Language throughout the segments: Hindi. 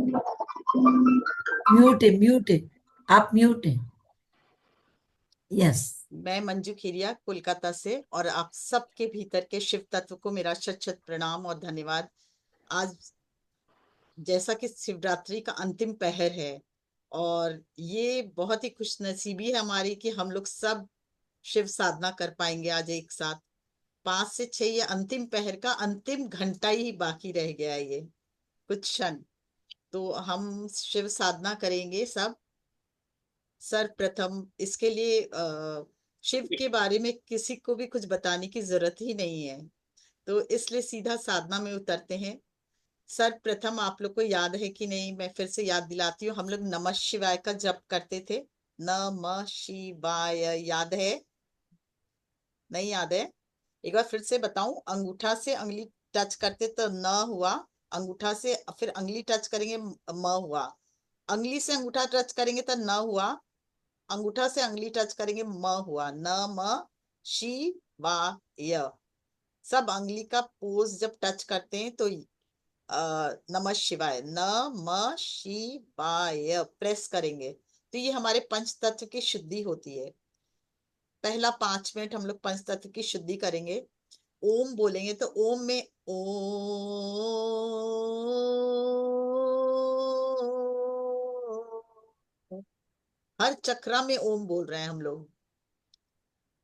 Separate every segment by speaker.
Speaker 1: म्यूट है, म्यूट है। आप म्यूट है। यस।
Speaker 2: मैं मंजू खिरिया कोलकाता से, और आप सबके भीतर के शिव तत्व को मेरा शत शत प्रणाम और धन्यवाद। आज जैसा कि शिवरात्रि का अंतिम पहर है, और ये बहुत ही खुशनसीबी है हमारी कि हम लोग सब शिव साधना कर पाएंगे आज एक साथ। 5 से 6 ये अंतिम पहर का अंतिम घंटा ही बाकी रह गया है, ये कुछ क्षण। तो हम शिव साधना करेंगे सब। सर्वप्रथम इसके लिए शिव के बारे में किसी को भी कुछ बताने की जरूरत ही नहीं है, तो इसलिए सीधा साधना में उतरते हैं। सर्वप्रथम आप लोग को याद है कि नहीं, मैं फिर से याद दिलाती हूँ। हम लोग नमः शिवाय का जप करते थे। नमः शिवाय, याद है? नहीं याद है? एक बार फिर से बताऊं। अंगूठा से अंगली टच करते तो न हुआ, अंगूठा से फिर अंगली टच करेंगे म हुआ, अंगली से अंगूठा टच करेंगे तो न हुआ, अंगूठा से अंगली टच करेंगे म हुआ। न म शी वा य। सब अंगली का पोज जब टच करते हैं तो नमः शिवाय, न म शिवाय प्रेस करेंगे, तो ये हमारे पंच तत्व की शुद्धि होती है। पहला 5 मिनट हम लोग पंच तत्व की शुद्धि करेंगे। ओम बोलेंगे तो ओम में ओम, हर चक्रा में ओम बोल रहे हैं हम लोग।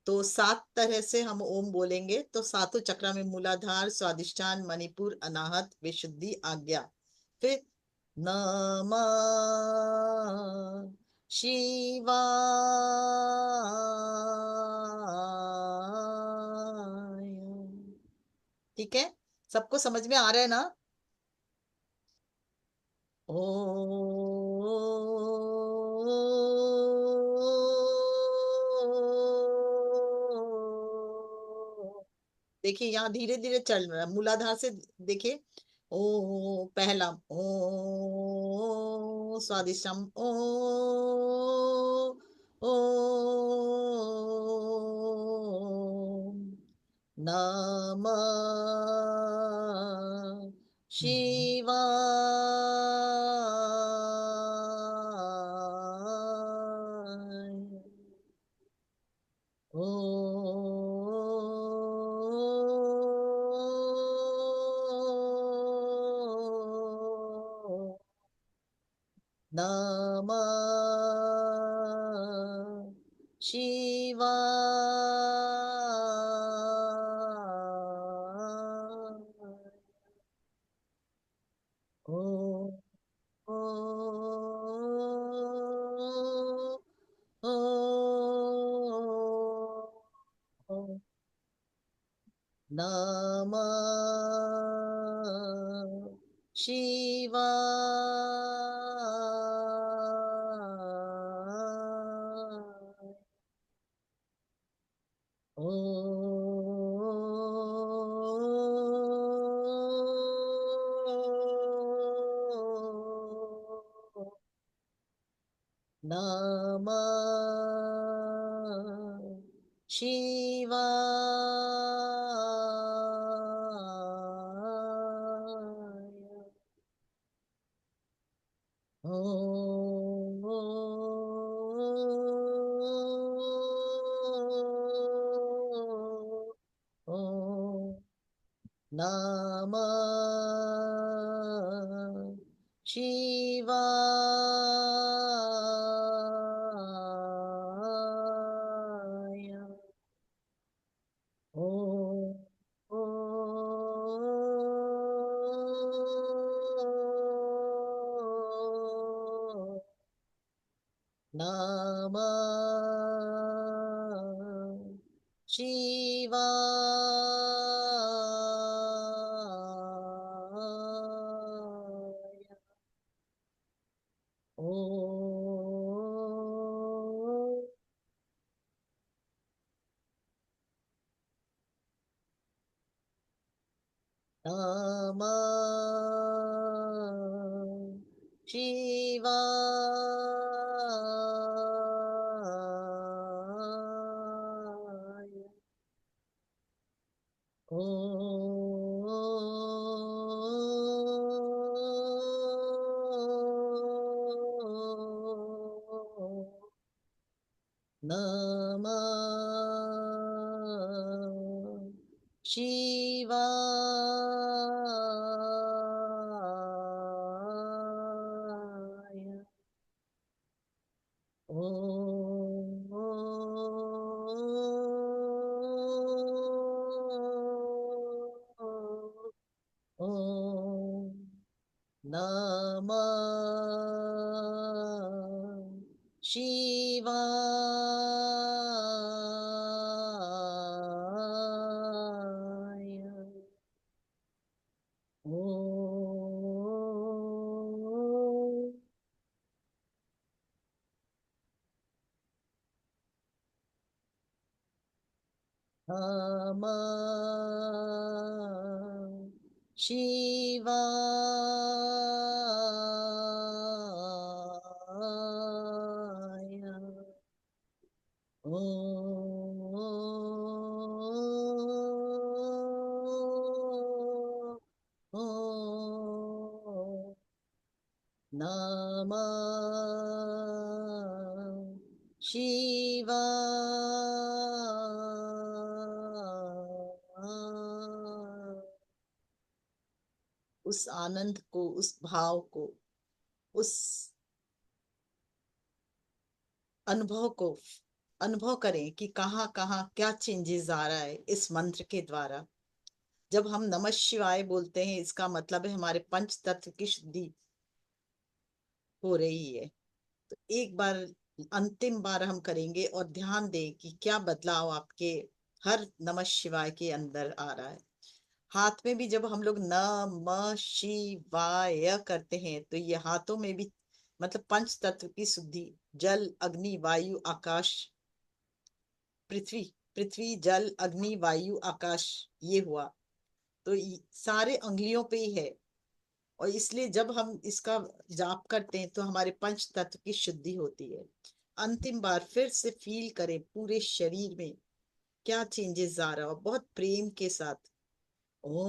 Speaker 2: तो 7 तरह से हम ओम बोलेंगे, तो सातों चक्रा में मूलाधार, स्वादिष्ठान, मणिपुर, अनाहत, विशुद्धि, आज्ञा। फिर नमः शिवाय। ठीक है? सबको समझ में आ रहा है ना? ओ, देखिए यहाँ धीरे धीरे चल रहा है, मूलाधार से। देखिए, ओ पहला ओ स्वादिष्टम ओ, ओ नमः शिवाय। ओ नमः शिवाय। ओ, ओ, ओ, ओ, नमः शिवाय। ओ, नमः शिवाय। ओ, नमः शिवाय। ओ, ओ, नमः शिवाय। ओ, नमः शिवाय। ओ, नमः शिवाय। ॐ नमः शिवाय। ॐ नमः शिवाय। ॐ नमः शिवाय। उस आनंद को, उस भाव को, उस अनुभव को अनुभव करें कि कहाँ कहाँ क्या चेंजेस आ रहा है इस मंत्र के द्वारा। जब हम नमः शिवाय बोलते हैं, इसका मतलब है हमारे पंच तत्व की शुद्धि हो रही है। तो एक बार, अंतिम बार हम करेंगे और ध्यान दें कि क्या बदलाव आपके हर नमः शिवाय के अंदर आ रहा है। हाथ में भी जब हम लोग नमः शिवाय करते हैं तो ये हाथों में भी मतलब पंच तत्व की शुद्धि, जल अग्नि वायु आकाश, पृथ्वी, पृथ्वी जल अग्नि वायु आकाश, ये हुआ। तो सारे अंगुलियों पे ही है। और इसलिए जब हम इसका जाप करते हैं तो हमारे पंच तत्व की शुद्धि होती है। अंतिम बार फिर से फील करें पूरे शरीर में क्या चेंजेस आ रहा हो, बहुत प्रेम के साथ। ओम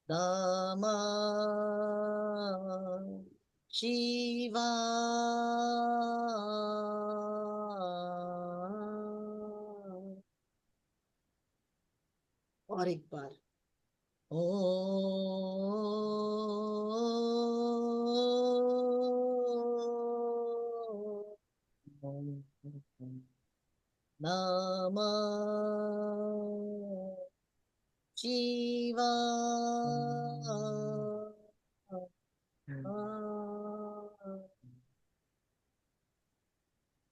Speaker 2: नमः शिवाय। और एक बार ओम नमः शिवाय।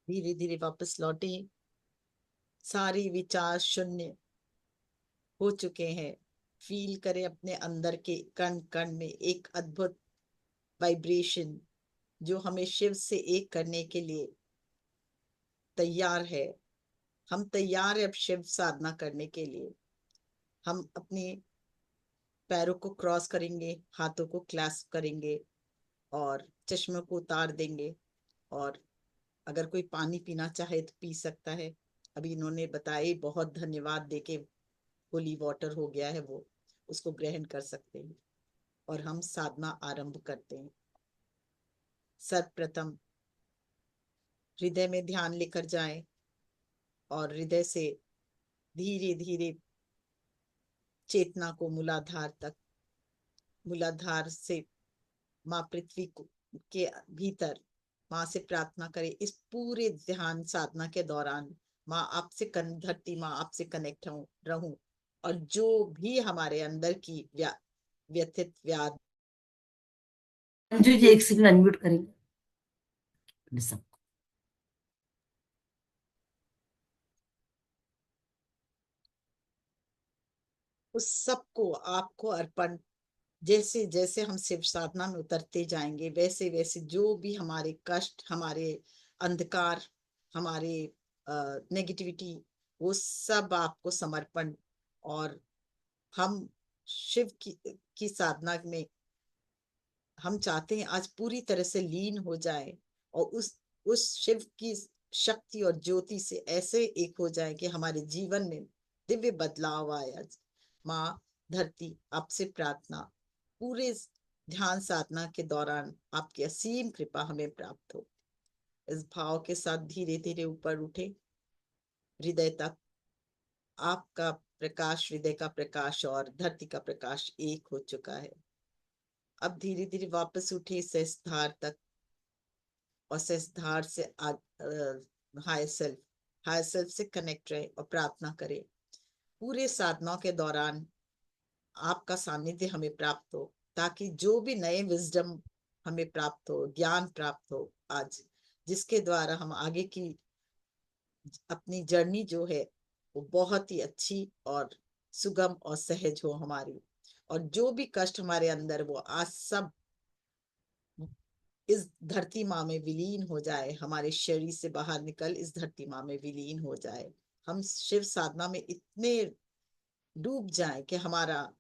Speaker 2: धीरे धीरे वापस लौटे। सारी विचार शून्य हो चुके हैं। फील करें अपने अंदर के कण कण में एक अद्भुत वाइब्रेशन जो हमें शिव से एक करने के लिए तैयार है। हम तैयार है अब शिव साधना करने के लिए। हम अपने पैरों को क्रॉस करेंगे, हाथों को क्लैस्प करेंगे और चश्मे को उतार देंगे। और अगर कोई पानी पीना चाहे तो पी सकता है। अभी इन्होंने बताया, बहुत धन्यवाद देके होली वाटर हो गया है, वो उसको ग्रहण कर सकते हैं। और हम साधना आरंभ करते हैं। सर्वप्रथम हृदय में ध्यान लेकर जाएं और हृदय से धीरे धीरे चेतना को मूलाधार तक, मूलाधार से माँ पृथ्वी को के भीतर माँ से प्रार्थना करें। इस पूरे ध्यान साधना के दौरान माँ आपसे धरती माँ आपसे कनेक्ट रहूं। और जो भी हमारे अंदर की व्यथित व्याध,
Speaker 1: अंजू जी एक सेकंड अनम्यूट करेंगे सब।
Speaker 2: उस सबको आपको अर्पण। जैसे जैसे हम शिव साधना में उतरते जाएंगे वैसे वैसे जो भी हमारे कष्ट, हमारे अंधकार, हमारे नेगेटिविटी, वो सब आपको समर्पण। और हम शिव की साधना में हम चाहते हैं आज पूरी तरह से लीन हो जाए और उस शिव की शक्ति और ज्योति से ऐसे एक हो जाए कि हमारे जीवन में दिव्य बदलाव आए। आज माँ धरती आपसे प्रार्थना, पूरे ध्यान साधना के दौरान आपकी असीम कृपा हमें प्राप्त हो। इस भाव के साथ धीरे धीरे ऊपर उठे, हृदय तक। आपका प्रकाश, हृदय का प्रकाश और धरती का प्रकाश एक हो चुका है। अब धीरे धीरे वापस उठे सहस्त्रधार तक, और सहस्त्रधार से हायर सेल्फ से कनेक्ट रहे और प्रार्थना करें। पूरे साधना के दौरान आपका सानिध्य हमें प्राप्त हो, ताकि जो भी नए विजडम हमें प्राप्त हो, ज्ञान प्राप्त हो आज, जिसके द्वारा हम आगे की अपनी जर्नी जो है वो बहुत ही अच्छी और सुगम और सहज हो हमारी। और जो भी कष्ट हमारे अंदर, वो आज सब इस धरती माँ में विलीन हो जाए, हमारे शरीर से बाहर निकल इस धरती माँ में विलीन हो जाए। हम शिव साधना में इतने डूब जाएं कि हमारा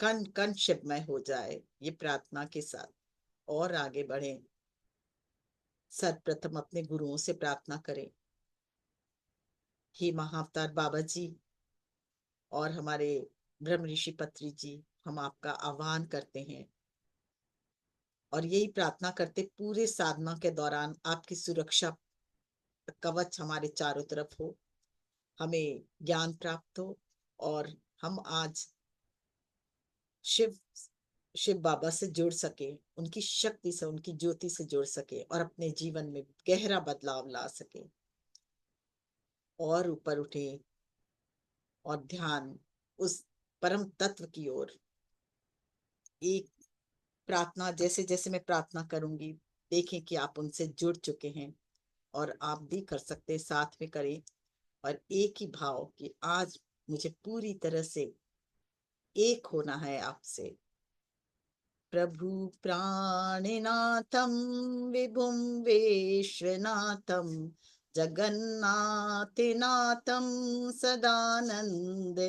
Speaker 2: कण कण शिवमय हो जाए। ये प्रार्थना के साथ और आगे बढ़े। सर्वप्रथम अपने गुरुओं से प्रार्थना करें। हे महाअवतार बाबा जी और हमारे ब्रह्म ऋषि पत्री जी, हम आपका आह्वान करते हैं और यही प्रार्थना करते पूरे साधना के दौरान आपकी सुरक्षा कवच हमारे चारों तरफ हो, हमें ज्ञान प्राप्त हो, और हम आज शिव शिव बाबा से जुड़ सके, उनकी शक्ति से, उनकी ज्योति से जुड़ सके और अपने जीवन में गहरा बदलाव ला सके। और ऊपर उठे और ध्यान उस परम तत्व की ओर। एक प्रार्थना, जैसे जैसे मैं प्रार्थना करूंगी, देखें कि आप उनसे जुड़ चुके हैं, और आप भी कर सकते हैं, साथ में करें। और एक ही भाव कि आज मुझे पूरी तरह से एक होना है आपसे। प्रभु प्राणिनाथं विभुं विश्वनाथं जगन्नाथनाथं सदानन्दभाजं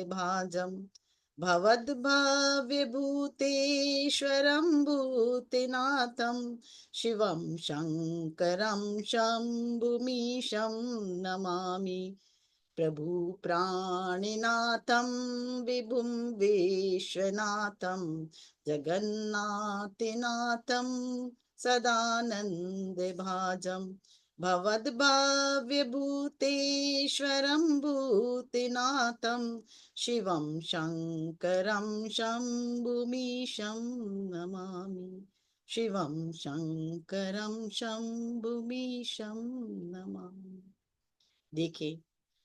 Speaker 2: भवद्भव्यभूतेश्वरं भूतिनाथं शिवं शङ्करं शम्भुमीशं नमामि। प्रभु प्राणिनाथं विभुं विश्वनाथं जगन्नाथनाथं सदानन्दभाजं भवद्भव्यभूतेश्वरं भूतिनाथं शिवं शङ्करं शम्भुमीशं नमामि। शिवं शङ्करं शम्भुमीशं नमामि। देखिए,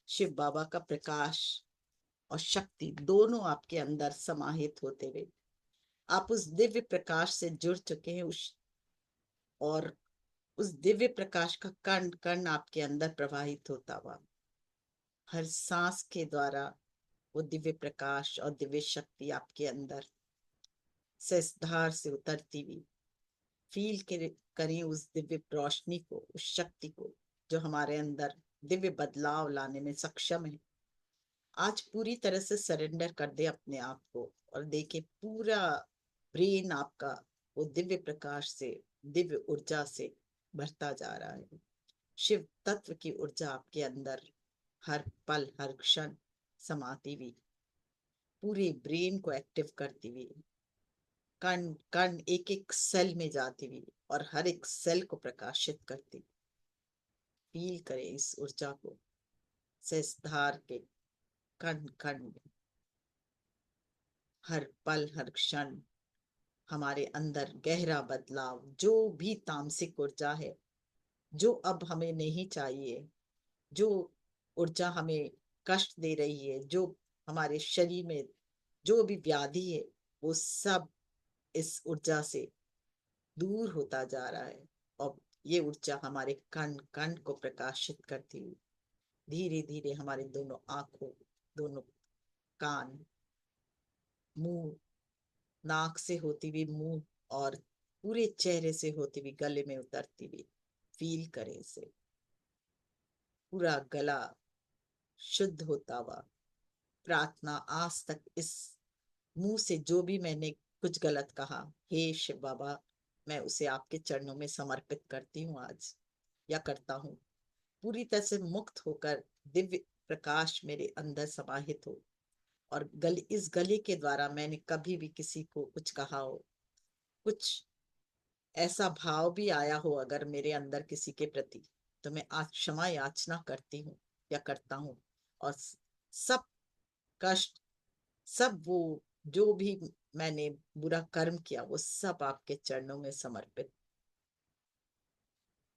Speaker 2: शिव बाबा का प्रकाश और शक्ति दोनों आपके अंदर समाहित होते हुए आप उस दिव्य प्रकाश से जुड़ चुके हैं, और उस दिव्य प्रकाश का कण कण आपके अंदर प्रवाहित होता हुआ, हर सांस के द्वारा वो दिव्य प्रकाश और दिव्य शक्ति आपके अंदर सहस्त्रधार से उतरती हुई। फील करें उस दिव्य रोशनी को, उस शक्ति को, जो हमारे अंदर दिव्य बदलाव लाने में सक्षम है। आज पूरी तरह से सरेंडर कर दे अपने आप को, और देखे पूरा ब्रेन आपका वो दिव्य प्रकाश से, दिव्य ऊर्जा से भरता जा रहा है। शिव तत्व की ऊर्जा आपके अंदर हर पल हर क्षण समाती हुई, पूरे ब्रेन को एक्टिव करती हुई, कण कण एक एक सेल में जाती हुई और हर एक सेल को प्रकाशित करती। फील करें इस ऊर्जा को सहस्त्रधार के कण कण में, हर पल हर क्षण हमारे अंदर गहरा बदलाव। जो भी तामसिक ऊर्जा है, जो अब हमें नहीं चाहिए, जो ऊर्जा हमें कष्ट दे रही है, जो हमारे शरीर में जो भी व्याधि है, वो सब इस ऊर्जा से दूर होता जा रहा है। और ये ऊर्जा हमारे कण कण को प्रकाशित करती हुई धीरे धीरे हमारे दोनों आंखों, दोनों कान, मुंह, नाक से होती हुई मुंह, और पूरे चेहरे से होती हुई गले में उतरती हुई। फील करें इसे, पूरा गला शुद्ध होता हुआ। प्रार्थना आज तक इस मुंह से जो भी मैंने कुछ गलत कहा, हे शिव बाबा, मैं उसे आपके चरणों में समर्पित करती हूँ आज, या करता हूँ। पूरी तरह से मुक्त होकर दिव्य प्रकाश मेरे अंदर समाहित हो, और गले, इस गले के द्वारा मैंने कभी भी किसी को कुछ कहा हो, कुछ ऐसा भाव भी आया हो अगर मेरे अंदर किसी के प्रति, तो मैं आज क्षमा याचना करती हूँ या करता हूँ। और सब कष्ट, सब वो जो भी मैंने बुरा कर्म किया, वो सब आपके चरणों में समर्पित।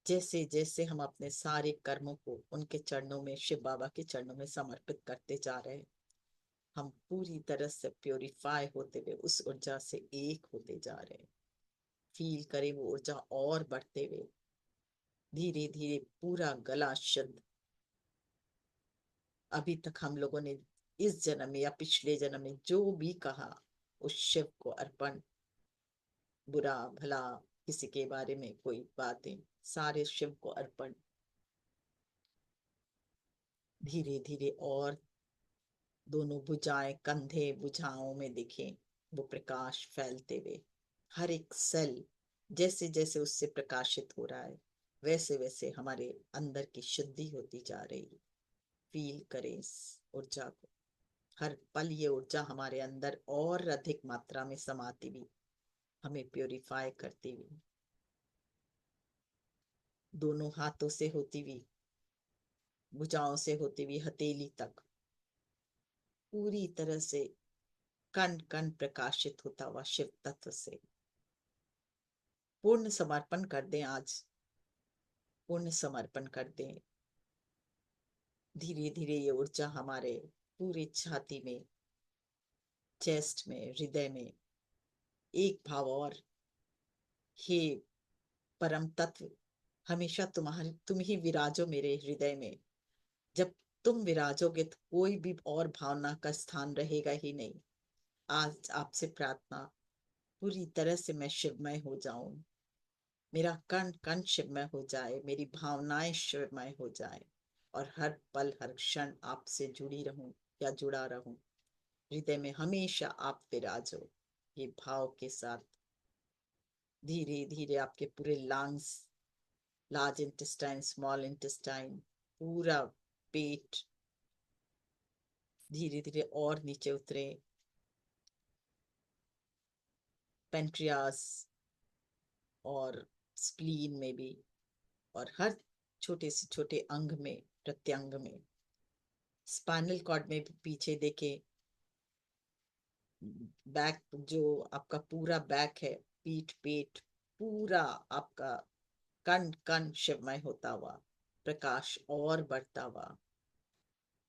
Speaker 2: जैसे जैसे हम अपने सारे कर्मों को उनके चरणों में, शिव बाबा के चरणों में समर्पित करते जा रहे हैं, हम पूरी तरह से प्योरीफाई होते हुए उस ऊर्जा से एक होते जा रहे हैं। फील करें वो ऊर्जा और बढ़ते हुए, धीरे धीरे पूरा गला शुद्ध। अभी तक हम लोगों ने इस जन्म में या पिछले जन्म में जो भी कहा, उस शिव को अर्पण। बुरा भला किसी के बारे में कोई बातें, सारे शिव को अर्पण। धीरे धीरे और दोनों भुजाएं, कंधे भुजाओं में दिखें वो प्रकाश फैलते हुए। हर एक सेल जैसे जैसे उससे प्रकाशित हो रहा है, वैसे वैसे हमारे अंदर की शुद्धि होती जा रही है। फील करें इस ऊर्जा को। हर पल ये ऊर्जा हमारे अंदर और अधिक मात्रा में समाती हुई, हमें प्योरीफाई करती हुई, दोनों हाथों से होती हुई, भुजाओं से होती हुई हथेली तक, पूरी तरह से कण कण प्रकाशित होता हुआ शिव तत्व से। पूर्ण समर्पण कर दें आज, पूर्ण समर्पण कर दें। धीरे धीरे ये ऊर्जा हमारे पूरी छाती में, चेस्ट में, हृदय में एक भाव और, हे परम तत्व, हमेशा तुम ही विराजो मेरे हृदय में। जब तुम विराजोगे तो कोई भी और भावना का स्थान रहेगा ही नहीं। आज आपसे प्रार्थना, पूरी तरह से मैं शिवमय हो जाऊं, मेरा कण कण शिवमय हो जाए, मेरी भावनाएं शिवमय हो जाए, और हर पल हर क्षण आपसे जुड़ी रहूं या जुड़ा रहूं। हृदय में हमेशा आप विराजो, ये भाव के साथ धीरे धीरे आपके पूरे lungs, large intestine, small intestine, पूरा पेट धीरे धीरे और नीचे उतरे। पेंक्रियास और स्प्लीन में भी, और हर छोटे से छोटे अंग में, प्रत्यंग में, स्पाइनल कॉर्ड में भी पीछे देखे, बैक, जो आपका पूरा बैक है, पीठ, पेट, पूरा आपका कण कण शिवमय होता हुआ, प्रकाश और बढ़ता हुआ।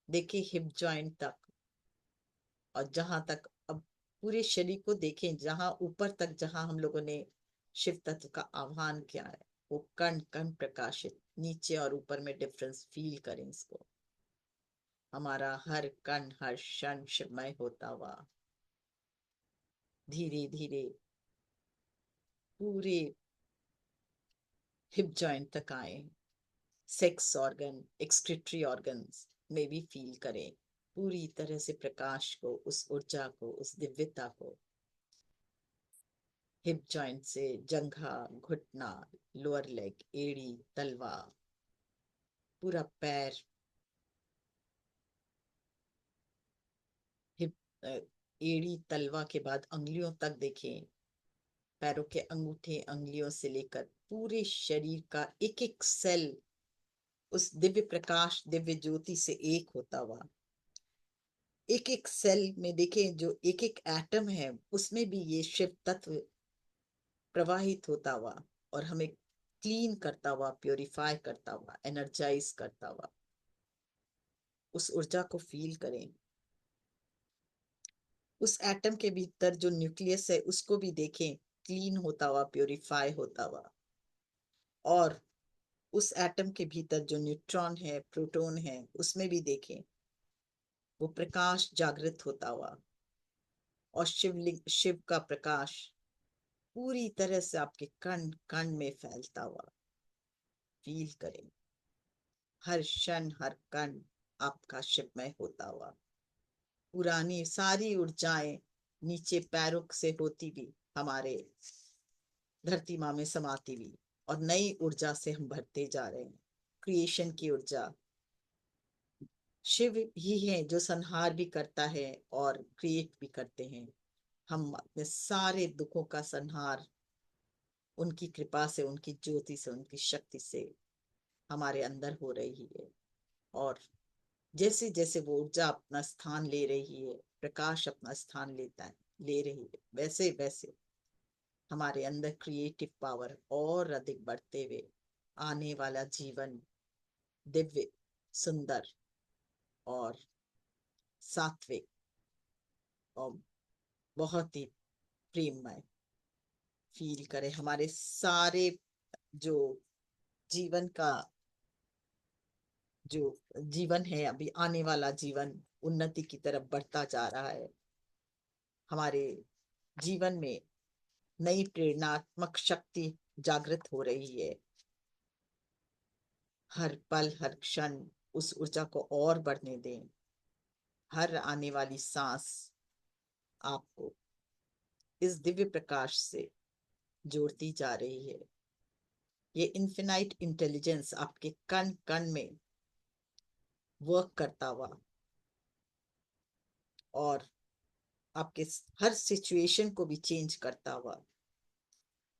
Speaker 2: देखिए हिप जॉइंट तक, और जहां तक, अब पूरे शरीर को देखें, जहां ऊपर तक जहां हम लोगों ने शिव तत्व का आह्वान किया है, वो कण कण प्रकाशित। नीचे और ऊपर में डिफरेंस फील करें इसको। हमारा हर कण हर क्षण शिवमय होता हुआ, धीरे धीरे पूरे हिप जॉइंट तक आए। सेक्स ऑर्गन, एक्सक्रीटरी ऑर्गन्स में भी फील करें पूरी तरह से प्रकाश को, उस ऊर्जा को, उस दिव्यता को। हिप जॉइंट से जंघा, घुटना, लोअर लेग, एड़ी, तलवा, पूरा पैर, हिप, एड़ी तलवा के बाद अंगुलियों तक देखें। पैरों के अंगूठे, अंगुलियों से लेकर पूरे शरीर का एक एक सेल उस दिव्य प्रकाश, दिव्य ज्योति से एक होता हुआ। एक एक सेल में देखें, जो एक एक एटम है, उसमें भी ये शिव तत्व प्रवाहित होता हुआ, और हमें क्लीन करता हुआ, प्योरीफाई करता हुआ, एनर्जाइज करता हुआ। उस ऊर्जा को फील करें। उस एटम के भीतर जो न्यूक्लियस है, उसको भी देखें, क्लीन होता हुआ, प्योरीफाई होता हुआ। और उस एटम के भीतर जो न्यूट्रॉन है, प्रोटॉन है, उसमें भी देखें, वो प्रकाश जागृत होता हुआ। और शिवलिंग, शिव का प्रकाश पूरी तरह से आपके कण कण में फैलता हुआ फील करें। हर क्षण हर कण आपका शिवमय होता हुआ। पुरानी सारी ऊर्जाएं नीचे पैरों से होती भी हमारे धरती माँ में समाती हुई, और नई ऊर्जा से हम भरते जा रहे हैं। क्रिएशन की ऊर्जा, शिव ही है जो संहार भी करता है और क्रिएट भी करते हैं। हम अपने सारे दुखों का संहार उनकी कृपा से, उनकी ज्योति से, उनकी शक्ति से हमारे अंदर हो रही है। और जैसे जैसे वो ऊर्जा अपना स्थान ले रही है, प्रकाश अपना स्थान ले रही है, वैसे वैसे हमारे अंदर क्रिएटिव पावर और अधिक बढ़ते हुए आने वाला जीवन दिव्य, सुंदर और सात्विक और बहुत ही प्रेममय फील करे। हमारे सारे जो जीवन का जो जीवन है, अभी आने वाला जीवन उन्नति की तरफ बढ़ता जा रहा है। हमारे जीवन में नई प्रेरणात्मक शक्ति जागृत हो रही है। हर पल हर क्षण उस ऊर्जा को और बढ़ने दें। हर आने वाली सांस आपको इस दिव्य प्रकाश से जोड़ती जा रही है। ये इन्फिनाइट इंटेलिजेंस आपके कण कण में वर्क करता हुआ और आपके हर सिचुएशन को भी चेंज करता हुआ,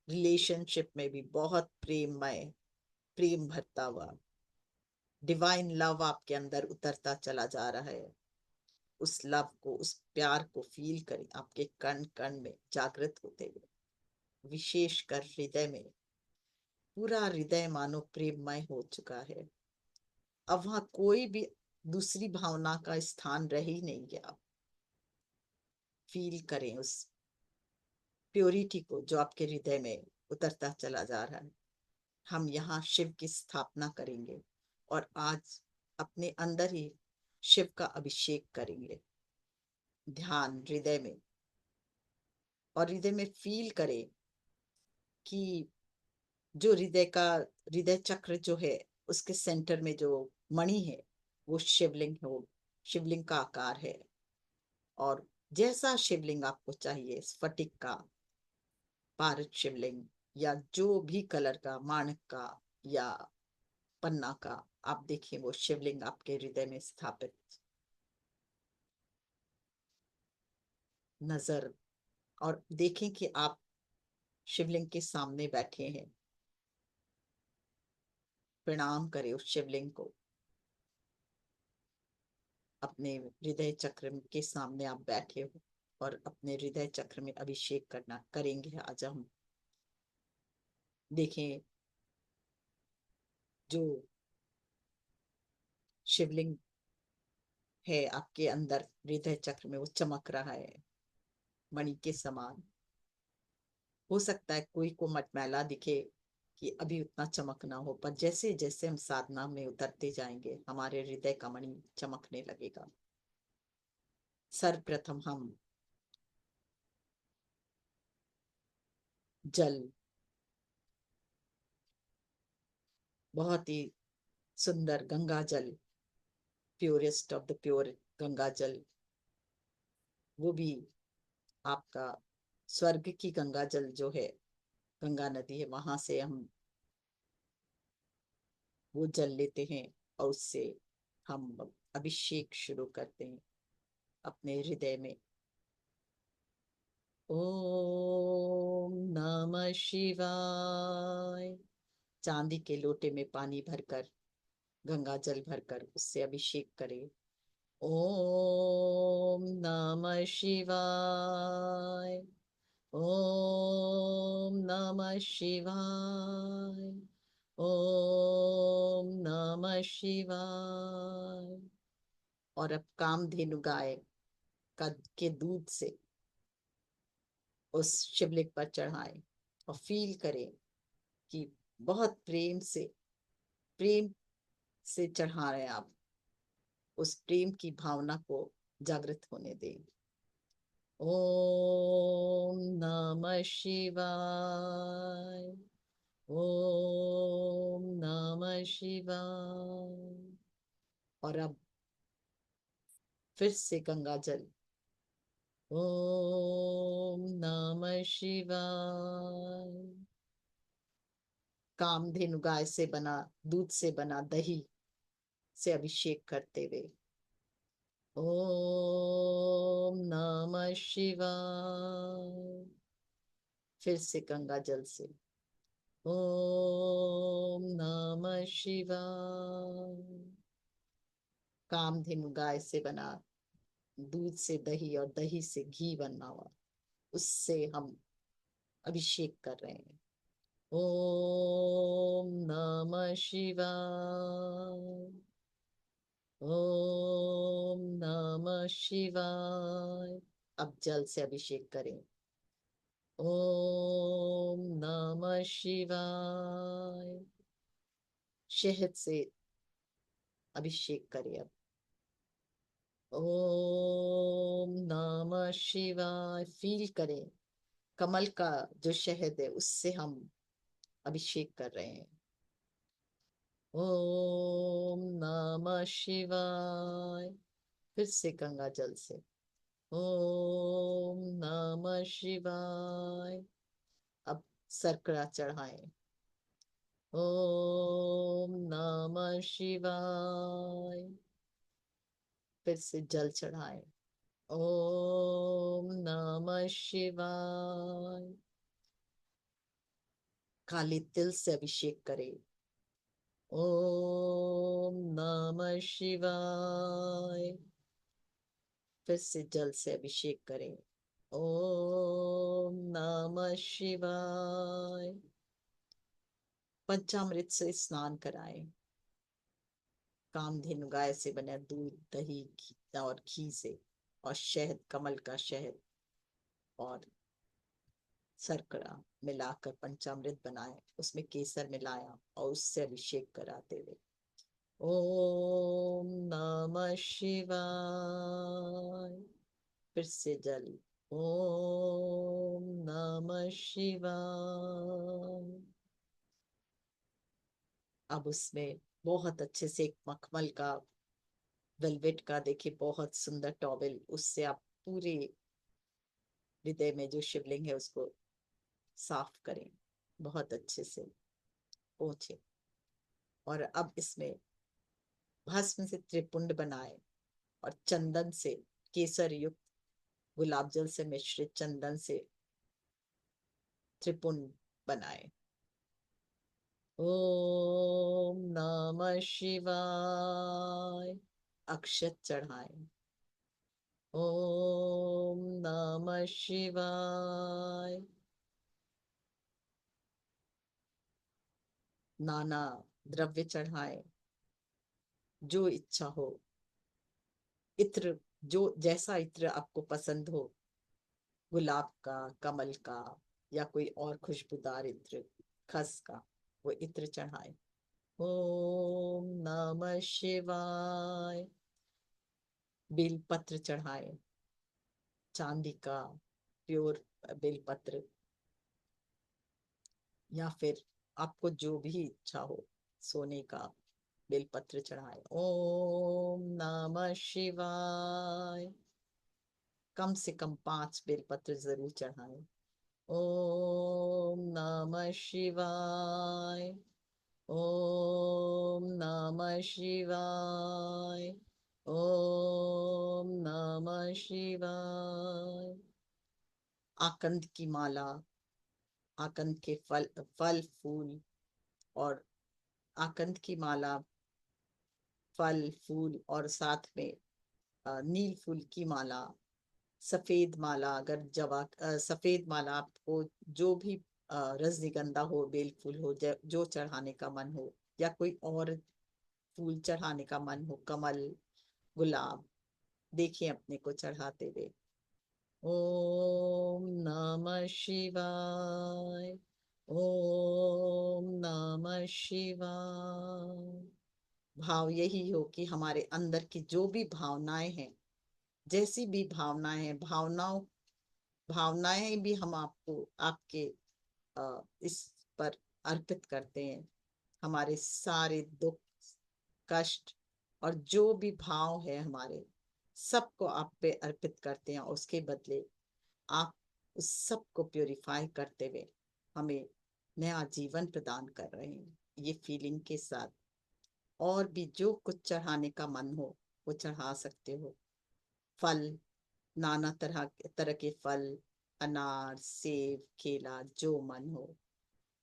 Speaker 2: रिलेशनशिप में भी बहुत प्रेममय, प्रेम भरता हुआ डिवाइन लव आपके अंदर उतरता चला जा रहा है। उस लव को, उस प्यार को फील करें आपके कण कण में जागृत होते हुए। विशेषकर हृदय में, पूरा हृदय मानो प्रेममय हो चुका है। अब वहां कोई भी दूसरी भावना का स्थान रह ही नहीं गया। फील करें उस प्योरिटी को जो आपके हृदय में उतरता चला जा रहा है। हम यहाँ शिव की स्थापना करेंगे और आज अपने अंदर ही शिव का अभिषेक करेंगे। ध्यान हृदय में, और हृदय में फील करें कि जो हृदय चक्र जो है, उसके सेंटर में जो मणि है वो शिवलिंग है, वो शिवलिंग का आकार है। और जैसा शिवलिंग आपको चाहिए, स्फटिक का, पारद शिवलिंग, या जो भी कलर का, माणिक का या पन्ना का, आप देखिए वो शिवलिंग आपके हृदय में स्थापित नजर। और देखें कि आप शिवलिंग के सामने बैठे हैं। प्रणाम करें उस शिवलिंग को। अपने हृदय चक्र के सामने आप बैठे हो और अपने हृदय चक्र में अभिषेक करना करेंगे आज हम। देखें जो शिवलिंग है आपके अंदर हृदय चक्र में, वो चमक रहा है मणि के समान। हो सकता है कोई को मटमैला दिखे कि अभी उतना चमक ना हो, पर जैसे जैसे हम साधना में उतरते जाएंगे हमारे हृदय का मणि चमकने लगेगा। सर्वप्रथम हम जल, बहुत ही सुंदर गंगा जल, purest of the pure Ganga जल, वो भी आपका स्वर्ग की गंगा जल जो है, गंगा नदी है, वहां से हम वो जल लेते हैं और उससे हम अभिषेक शुरू करते हैं अपने हृदय में। ओम नमः शिवाय। चांदी के लोटे में पानी भरकर, गंगा जल भरकर उससे अभिषेक करें। ओम नमः शिवाय। ओम नमः शिवाय। ओम नमः शिवाय। और अब कामधेनु गाय का के दूध से उस शिवलिंग पर चढ़ाएं और फील करें कि बहुत प्रेम से चढ़ा रहे हैं आप। उस प्रेम की भावना को जागृत होने दें। ओम नमः शिवाय। ओम नमः शिवाय। और अब फिर से गंगा जल। ओम नमः शिवाय। कामधेनु गाय से बना, दूध से बना दही से अभिषेक करते हुए ओम नमः शिवाय। फिर से गंगा जल से ओम नमः शिवाय। कामधेनु गाय से बना, दूध से दही और दही से घी बना हुआ, उससे हम अभिषेक कर रहे हैं। ओम नमः शिवाय। ओम नमः शिवाय। अब जल से अभिषेक करें। ओम नमः शिवाय। शहद से अभिषेक करें अब। ओम नमः शिवाय। फील करें, कमल का जो शहद है उससे हम अभिषेक कर रहे हैं। ओम नमः शिवाय। फिर से गंगा जल से ओम नमः शिवाय। अब सरकड़ा चढ़ाएं। ओम नमः शिवाय। फिर से जल चढ़ाएं। ओम नमः शिवाय। काले तिल से अभिषेक करें। ओम नमः शिवाय। फिर से जल से अभिषेक करें। ओम नमः शिवाय। पंचामृत से स्नान कराएं। कामधेनु गाय से बने दूध दही घी और घी से, और शहद, कमल का शहद और शर्करा मिलाकर पंचामृत बनाए, उसमें केसर मिलाया और उससे अभिषेक कराते हुए ओम नमः शिवाय। फिर से जल। ओम नमः शिवाय। अब उसमें बहुत अच्छे से एक मखमल का, वेलवेट का, देखिए बहुत सुंदर टॉवेल, उससे आप पूरे हृदय में जो शिवलिंग है उसको साफ करें, बहुत अच्छे से पोंछे। और अब इसमें भस्म से त्रिपुंड बनाए और चंदन से, केसर युक्त गुलाब जल से मिश्रित चंदन से त्रिपुंड बनाए। ओम नमः शिवाय। अक्षत चढ़ाए। ओम नमः शिवाय। नाना द्रव्य चढ़ाए, जो इच्छा हो, इत्र, जो जैसा इत्र आपको पसंद हो, गुलाब का, कमल का, या कोई और खुशबूदार इत्र, खस का, वो इत्र चढ़ाए। ओम नमः शिवाय। बेलपत्र चढ़ाए, चांदी का प्योर बेलपत्र, या फिर आपको जो भी इच्छा हो, सोने का बेलपत्र चढ़ाए। ओम नमः शिवाय। कम से कम 5 बेलपत्र जरूर चढ़ाए। ओम नमः शिवाय। ओम नमः शिवाय। ओम नमः शिवाय। आकंद की माला, आकंद के फल, फल फूल, और आकंद की माला, फल फूल, और साथ में नील फूल की माला, सफेद माला, अगर सफेद माला आपको जो भी रजनीगंधा हो, बेल फूल हो, जो चढ़ाने का मन हो, या कोई और फूल चढ़ाने का मन हो, कमल, गुलाब, देखिए अपने को चढ़ाते हुए। ओम नमः शिवाय। ओम नमः शिवाय। भाव यही हो कि हमारे अंदर की जो भी भावनाएं हैं, जैसी भी भावनाएं हैं, भावनाएं भी हम आपको, आपके इस पर अर्पित करते हैं। हमारे सारे दुख, कष्ट और जो भी भाव है हमारे, सबको आप पे अर्पित करते हैं, और उसके बदले आप उस सब को प्योरीफाई करते हुए हमें नया जीवन प्रदान कर रहे हैं, ये फीलिंग के साथ। और भी जो कुछ चढ़ाने का मन हो वो चढ़ा सकते हो। फल, नाना तरह तरह के फल, अनार, सेब, केला, जो मन हो,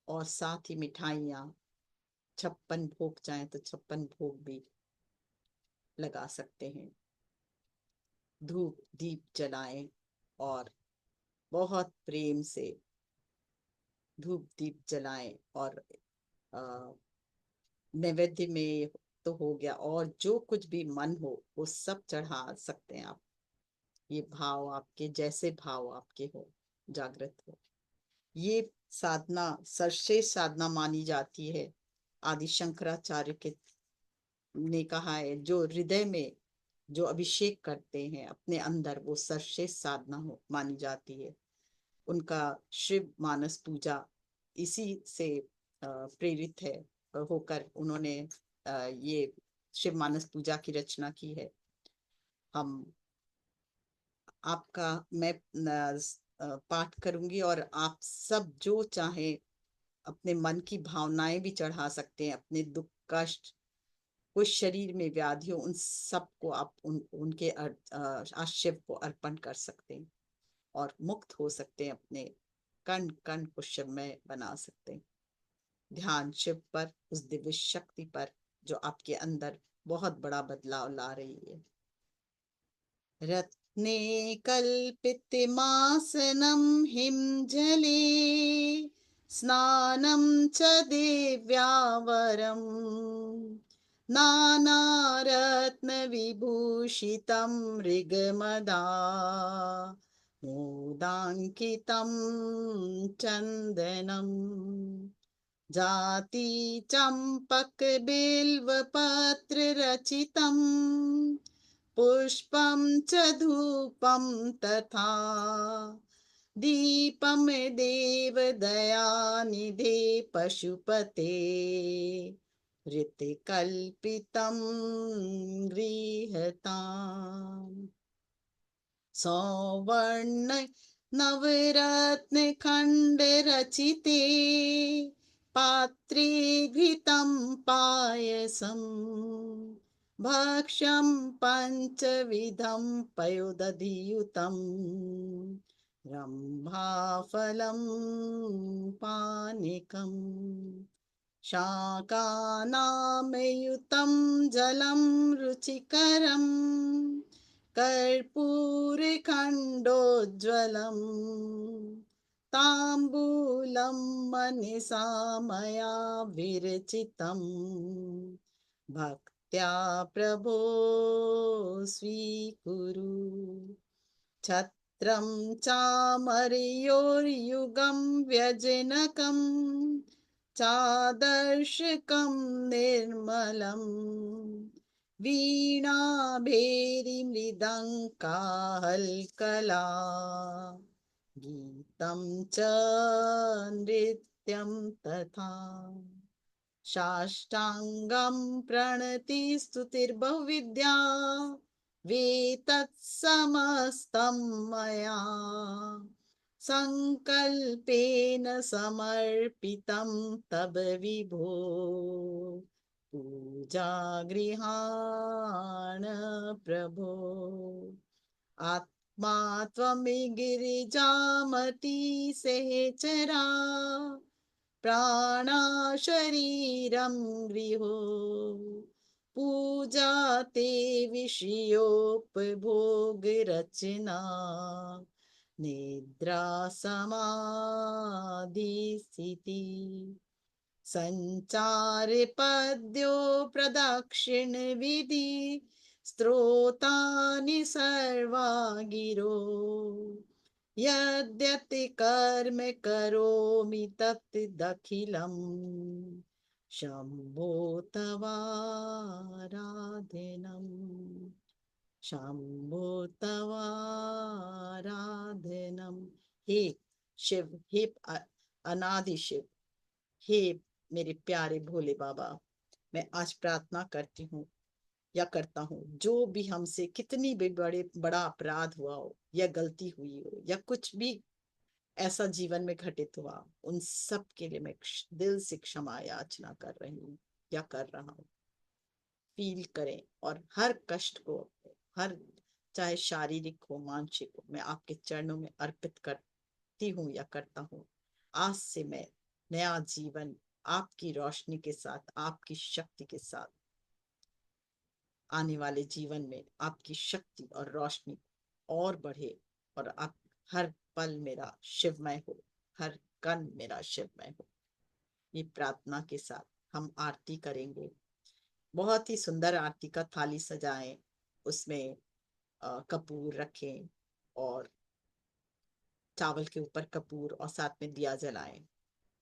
Speaker 2: और साथ ही मिठाइयाँ, 56 भोग चाहे तो 56 भोग भी लगा सकते हैं। धूप दीप जलाएं और बहुत प्रेम से धूप दीप जलाएं, और अ, नैवेद्य में तो हो गया, और जो कुछ भी मन हो वो सब चढ़ा सकते हैं आप। ये भाव आपके, जैसे भाव आपके हो, जागृत हो। ये साधना सर्वश्रेष्ठ साधना मानी जाती है। आदि शंकराचार्य के ने कहा है, जो हृदय में जो अभिषेक करते हैं अपने अंदर, वो सर्वश्रेष्ठ साधना हो मानी जाती है। उनका शिव मानस पूजा इसी से प्रेरित है होकर उन्होंने ये शिव मानस पूजा की रचना की है। हम आपका मैं पाठ करूंगी, और आप सब जो चाहे अपने मन की भावनाएं भी चढ़ा सकते हैं, अपने दुख कष्ट, कुछ शरीर में व्याधि हो, उन सबको आप उनके आश्रय को अर्पण कर सकते हैं, और मुक्त हो सकते हैं, अपने कण कण को शिवमय बना सकते हैं। ध्यान शिव पर, उस दिव्य शक्ति पर जो आपके अंदर बहुत बड़ा बदलाव ला रही है। रत्ने कल्पितमासनं हिमजले, स्नानं च दिव्यावरम्, नानारत्नविभूषितं मृगमदा मोदाङ्कितं चन्दनम्, जाति चंपक बिल्वपत्र रचितम्, पुष्पं च धूपं तथा दीपं देवदयानिधे पशुपते, ऋतकल्पितं गृहताम्, सौवर्ण नवरत्न खंड रचिते, पात्रे घृतं पायसम्, भक्ष्यं पंचविधं पयोदधियुतम्, रम्भाफलं पानिकम्, शाकानामयुतं जलं रुचिकरम्, कर्पूरखण्डोज्ज्वलम्, ताम्बूलं मनसा मया विरचितम्, भक्त्या प्रभो स्वीकुरु। छत्रं चामरयोर्युगं व्यजनकम्, चादर्शकं निर्मलम्, वीणा भेरी मृदङ्काहल्कला, गीतं च नृत्यं तथा, साष्टांगं प्रणतिस्तुतिर्बहुविद्या, वेतत्समस्तं मया संकल्पेन समर्पितं तव विभो, पूजा गृहाण प्रभो। आत्मा त्वमि गिरिजामति सहचरा, प्राणा शरीरं गृहो, पूजा ते विषयोपभोग रचना, निद्रा समाधि स्थिति, संचार पद्यो प्रदक्षिण विधि, स्त्रोतानि सर्वा गिरो, यद्यति कर्म करोमि तत्तदखिलं, शम्भो तवाराधनम्, शम्भो तवाराधनम्। हे शिव, हे अनादि शिव, हे मेरे प्यारे भोले बाबा, मैं आज प्रार्थना करती हूँ या करता हूँ, जो भी हमसे कितनी भी बड़ा अपराध हुआ हो, या गलती हुई हो, या कुछ भी ऐसा जीवन में घटित हुआ, उन सब के लिए मैं दिल से क्षमा याचना कर रही हूँ या कर रहा हूँ। फील करें, और हर कष्ट को, हर चाहे शारीरिक हो मानसिक हो, मैं आपके चरणों में अर्पित करती हूँ या करता हूँ। आज से मैं नया जीवन आपकी रोशनी के साथ, आपकी शक्ति के साथ, आने वाले जीवन में आपकी शक्ति और रोशनी और बढ़े, और आप हर पल मेरा शिवमय हो, हर कण मेरा शिवमय हो। ये प्रार्थना के साथ हम आरती करेंगे। बहुत ही सुंदर आरती का थाली सजाएं, उसमें कपूर रखें, और चावल के ऊपर कपूर और साथ में दिया जलाएं।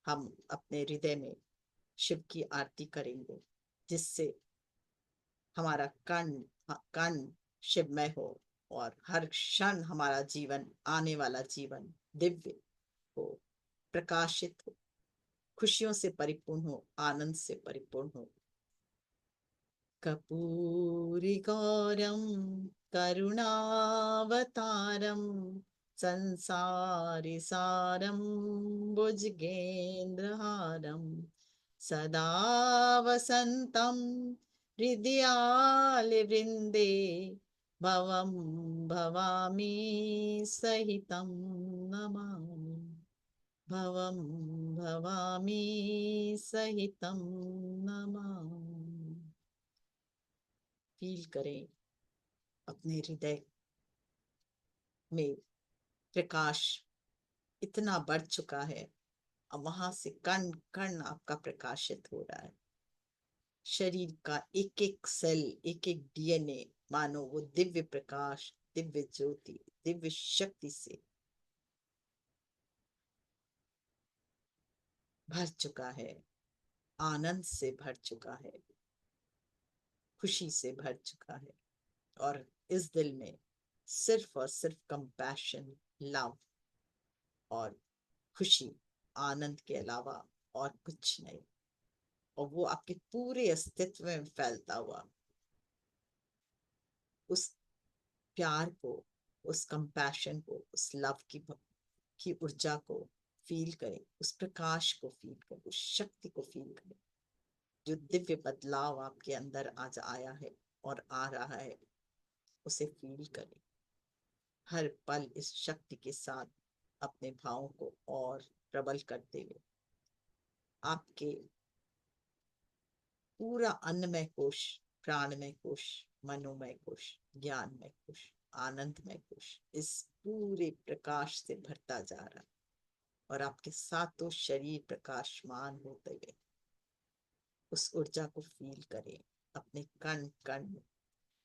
Speaker 2: हम अपने हृदय में शिव की आरती करेंगे, जिससे हमारा कण कण शिवमय हो, और हर क्षण हमारा जीवन, आने वाला जीवन दिव्य हो, प्रकाशित हो, खुशियों से परिपूर्ण हो, आनंद से परिपूर्ण हो। कर्पूरी गौरम करुणावतारम संसारी सारम भुजगेन्द्रहारम सदा वसंतम हृदयालवृंदे भवं भवामि सहितं नमामि, भवं भवामि सहितं नमामि। फील करें अपने हृदय में प्रकाश इतना बढ़ चुका है, अब वहां से कण कण आपका प्रकाशित हो रहा है। शरीर का एक एक सेल, एक एक डीएनए मानो वो दिव्य प्रकाश, दिव्य ज्योति, दिव्य शक्ति से भर चुका है, आनंद से भर चुका है, खुशी से भर चुका है। और इस दिल में सिर्फ और सिर्फ कंपैशन, लव और खुशी, आनंद के अलावा और कुछ नहीं। और वो आपके पूरे अस्तित्व में फैलता हुआ उस प्यार को, उस कंपैशन को, उस लव की ऊर्जा को फील करें, उस प्रकाश को फील करें, उस शक्ति को फील करें। जो दिव्य बदलाव आपके अंदर आज आया है और आ रहा है, उसे फील करें। हर पल इस शक्ति के साथ अपने भावों को और प्रबल करते हुए आपके पूरा अन्नमय कोश, प्राणमय कोश, मनोमय कोश, ज्ञानमय कोश, आनंदमय कोश इस पूरे प्रकाश से भरता जा रहा है। और आपके सातों शरीर प्रकाशमान होते हुए उस ऊर्जा को फील करें अपने कण कण में।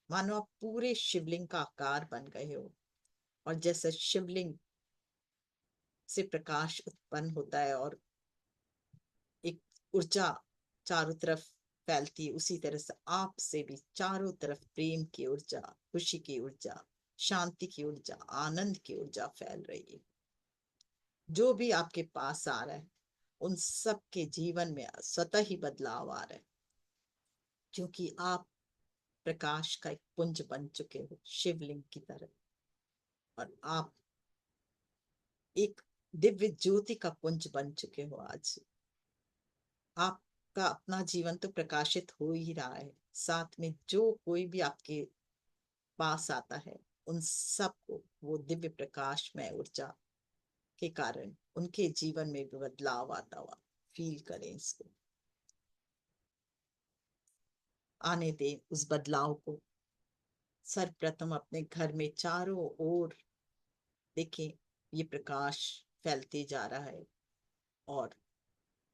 Speaker 2: मानो आप पूरे शिवलिंग का आकार बन गए हो, और जैसे शिवलिंग से प्रकाश उत्पन्न होता है और एक ऊर्जा चारों तरफ फैलती है, उसी तरह से आप से भी चारों तरफ प्रेम की ऊर्जा, खुशी की ऊर्जा, शांति की ऊर्जा, आनंद की ऊर्जा फैल रही है। जो भी आपके पास आ रहा है, उन सब के जीवन में स्वतः ही बदलाव आ रहा है, क्योंकि आप प्रकाश का एक पुंज बन चुके हो शिवलिंग की तरह। और आप एक दिव्य ज्योति का पुंज बन चुके हो आज। आपका अपना जीवन तो प्रकाशित हो ही रहा है, साथ में जो कोई भी आपके पास आता है, उन सबको वो दिव्य प्रकाश में ऊर्जा के कारण उनके जीवन में भी बदलाव आता हुआ फील करें। इसको आने दें उस बदलाव को। सर्वप्रथम अपने घर में चारों ओर देखें, ये प्रकाश फैलते जा रहा है और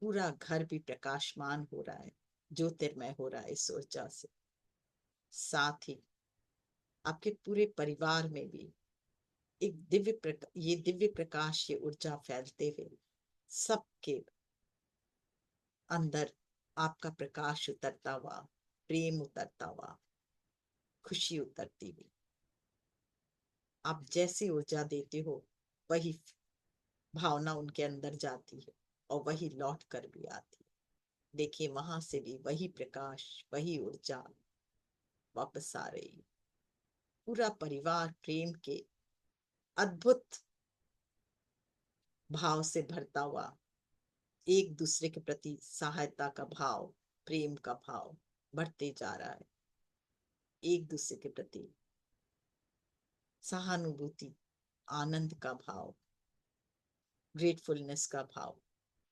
Speaker 2: पूरा घर भी प्रकाशमान हो रहा है, ज्योतिर्मय हो रहा है इस ऊर्जा से। साथ ही आपके पूरे परिवार में भी एक ये दिव्य प्रकाश, ये ऊर्जा फैलते हुए सबके अंदर आपका प्रकाश उतरता हुआ, प्रेम उतरता हुआ, खुशी उतरती हुई। आप जैसी ऊर्जा देते हो, वही भावना उनके अंदर जाती है और वही लौट कर भी आती है। देखिए वहां से भी वही प्रकाश, वही ऊर्जा वापस आ रही है। पूरा परिवार प्रेम के अद्भुत भाव से भरता हुआ, एक दूसरे के प्रति सहायता का भाव, प्रेम का भाव बढ़ते जा रहा है। एक दूसरे के प्रति सहानुभूति, आनंद का भाव, ग्रेटफुलनेस का भाव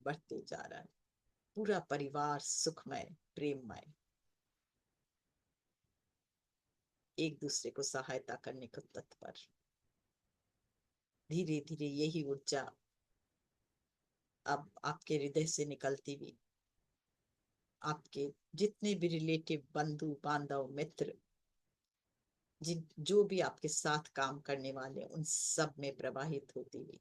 Speaker 2: बढ़ते जा रहा है। पूरा परिवार सुखमय, प्रेममय, एक दूसरे को सहायता करने को तत्पर। धीरे धीरे यही ऊर्जा अब आपके हृदय से निकलती हुई आपके जितने भी रिलेटिव, बंधु बांधव, मित्र, जिन जो भी आपके साथ काम करने वाले, उन सब में प्रवाहित होती हुई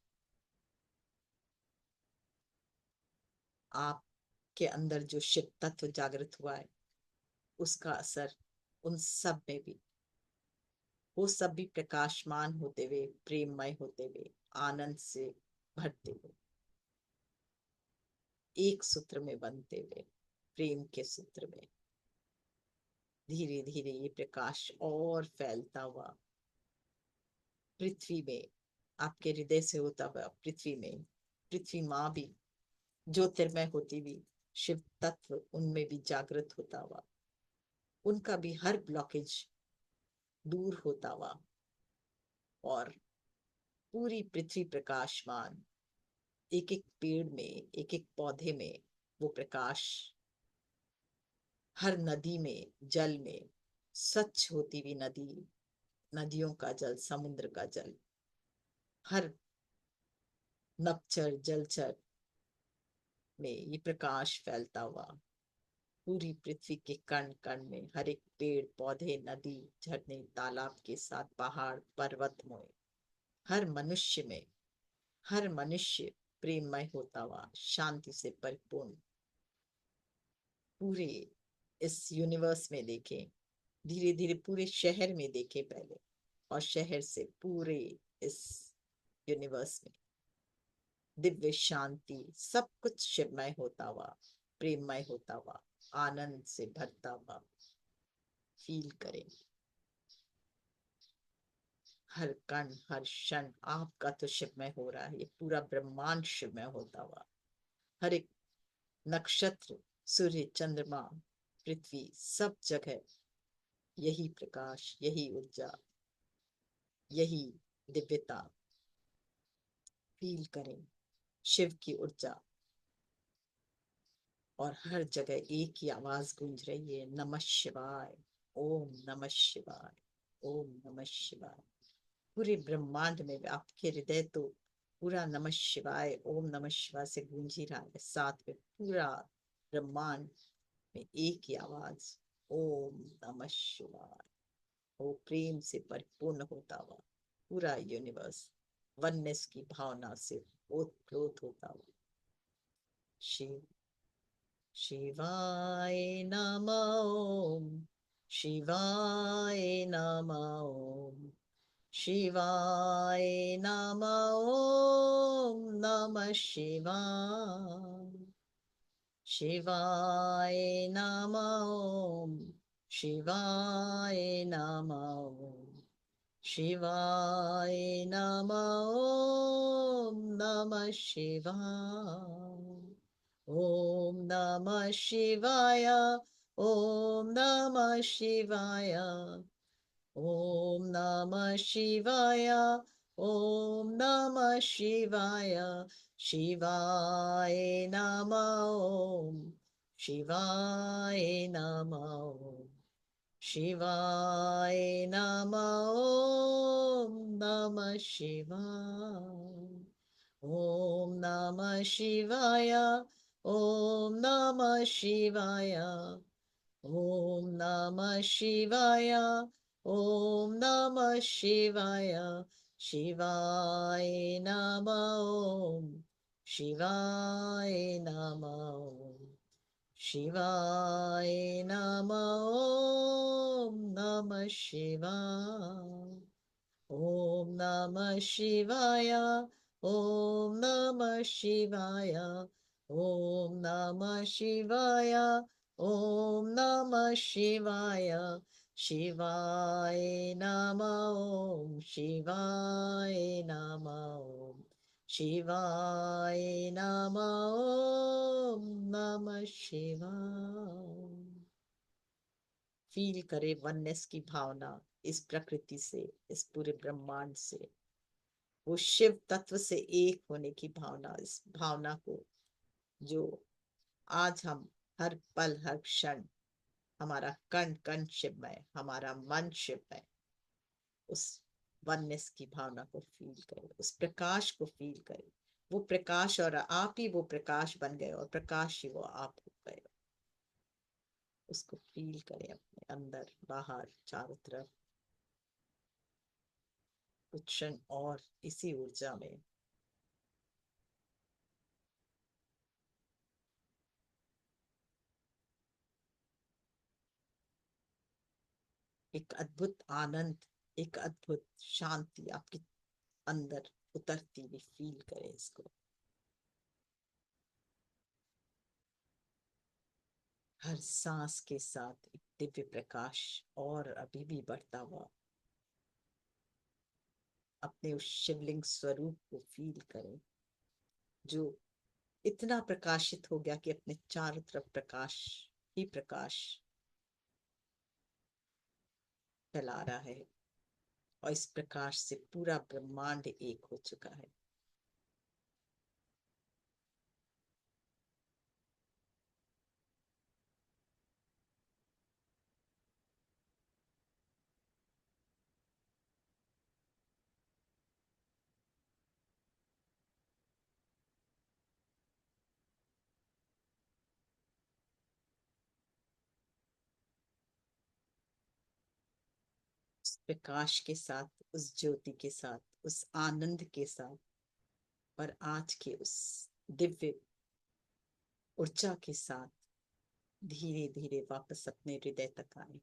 Speaker 2: आपके अंदर जो शिव तत्व जागृत हुआ है, उसका असर उन सब में भी, वो सब भी प्रकाशमान होते हुए, प्रेममय होते हुए, आनंद से भरते हुए, एक सूत्र में बनते हुए, प्रेम के सूत्र में धीरे धीरे ये प्रकाश और फैलता हुआ पृथ्वी में, आपके हृदय से होता हुआ पृथ्वी में, पृथ्वी माँ भी ज्योतिर्मय होती हुई शिव तत्व उनमें भी जागृत होता हुआ, उनका भी हर ब्लॉकेज दूर होता हुआ और पूरी पृथ्वी प्रकाशमान, एक एक पेड़ में, एक एक पौधे में वो प्रकाश, हर नदी में, जल में, स्वच्छ होती हुई नदी, नदियों का जल, समुद्र का जल, हर नभचर जलचर में ये प्रकाश फैलता हुआ पूरी पृथ्वी के कण कण में, हर एक पेड़ पौधे, नदी, झरने, तालाब के साथ पहाड़ पर्वत में, हर मनुष्य में, हर मनुष्य प्रेममय होता हुआ, शांति से परिपूर्ण पूरे इस यूनिवर्स में देखें। धीरे धीरे पूरे शहर में देखें पहले, और शहर से पूरे इस यूनिवर्स में दिव्य शांति, सब कुछ शिवमय होता हुआ, प्रेममय होता हुआ, आनंद से भरता हुआ फील करें। हर कण हर क्षण आपका तो शिवमय हो रहा है, ये पूरा ब्रह्मांड शिवमय होता हुआ, हर एक नक्षत्र, सूर्य, चंद्रमा, पृथ्वी, सब जगह यही प्रकाश, यही ऊर्जा, यही दिव्यता फील करें। शिव की ऊर्जा, और हर जगह एक ही आवाज गूंज रही है, नमः शिवाय, ओम नमः शिवाय, ओम नमः शिवाय। पूरे ब्रह्मांड में आपके हृदय तो पूरा नमः शिवाय, ओम नमः शिवाय से गूंज ही रहा है, साथ में पूरा ब्रह्मांड में एक ही आवाज, ओम नमः शिवाय। वो प्रेम से परिपूर्ण होता हुआ पूरा यूनिवर्स वननेस की भावना से ओतप्रोत होता हुआ। शिव शिवाय नमः, शिवाय नमः, शिवाय नमः, नमः शिवाय, शिवाय नमः, शिवाय नमः, शिवाय नमः, नमः शिवाय, ओम नमः शिवाय, ओम नमः शिवाय, ओम नमः शिवाय, ओम नमः शिवाय, शिवाय नमः, शिवाय नमः, शिवाय नमः, नमः शिवाय, ओम नमः शिवाय, ओम नमः शिवाय, ओम नमः शिवाय, ओम नमः शिवाय, शिवाय नमः, शिवाय नमः, शिवाय नमः, नमः शिवाय, ओम नमः शिवाय, ओम नमः शिवाय, ओम नमः शिवाय, ओम नमः शिवाय, शिवाय नमः, शिवाय नमः, शिवाय नमः, नमः शिवाय। फील करे वननेस की भावना इस प्रकृति से, इस पूरे ब्रह्मांड से, वो शिव तत्व से एक होने की भावना, इस भावना को जो आज हम हर पल हर क्षण, हमारा कण कण शिवमय, हमारा मन शिवमय, उस वननेस की भावना को फील करे, उस प्रकाश को फील करे। वो प्रकाश और आप ही वो प्रकाश बन गए और प्रकाश ही वो आप हो गए। उसको फील करें अपने अंदर बाहर चारों तरफ कुछ क्षण और इसी ऊर्जा में। एक अद्भुत आनंद, एक अद्भुत शांति आपके अंदर उतरती हुई फील करें इसको। हर सांस के साथ एक दिव्य प्रकाश और अभी भी बढ़ता हुआ अपने उस शिवलिंग स्वरूप को फील करें जो इतना प्रकाशित हो गया कि अपने चारों तरफ प्रकाश ही प्रकाश फैला रहा है और इस प्रकाश से पूरा ब्रह्मांड एक हो चुका है। उस प्रकाश के साथ, उस ज्योति के साथ, उस आनंद के साथ और आज के उस दिव्य ऊर्जा के साथ धीरे धीरे वापस अपने हृदय तक आए।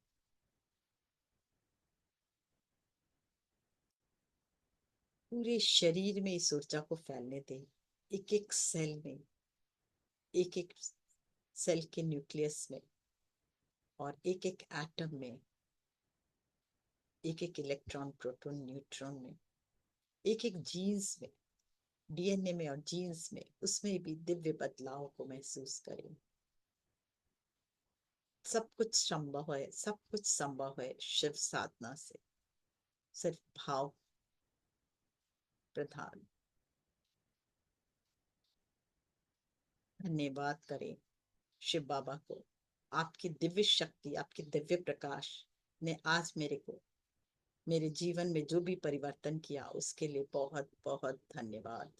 Speaker 2: पूरे शरीर में इस ऊर्जा को फैलने दें, एक एक सेल में, एक एक सेल के न्यूक्लियस में और एक एक एटम में, एक एक इलेक्ट्रॉन प्रोटॉन न्यूट्रॉन में, एक एक जीन्स में, डीएनए में और जीन्स में, उसमें भी दिव्य बदलाव को महसूस करें। सब कुछ संभव है, सब कुछ संभव है शिव साधना से। सिर्फ भाव प्रधान। धन्यवाद करें शिव बाबा को। आपकी दिव्य शक्ति, आपके दिव्य प्रकाश ने आज मेरे को, मेरे जीवन में जो भी परिवर्तन किया उसके लिए बहुत बहुत धन्यवाद।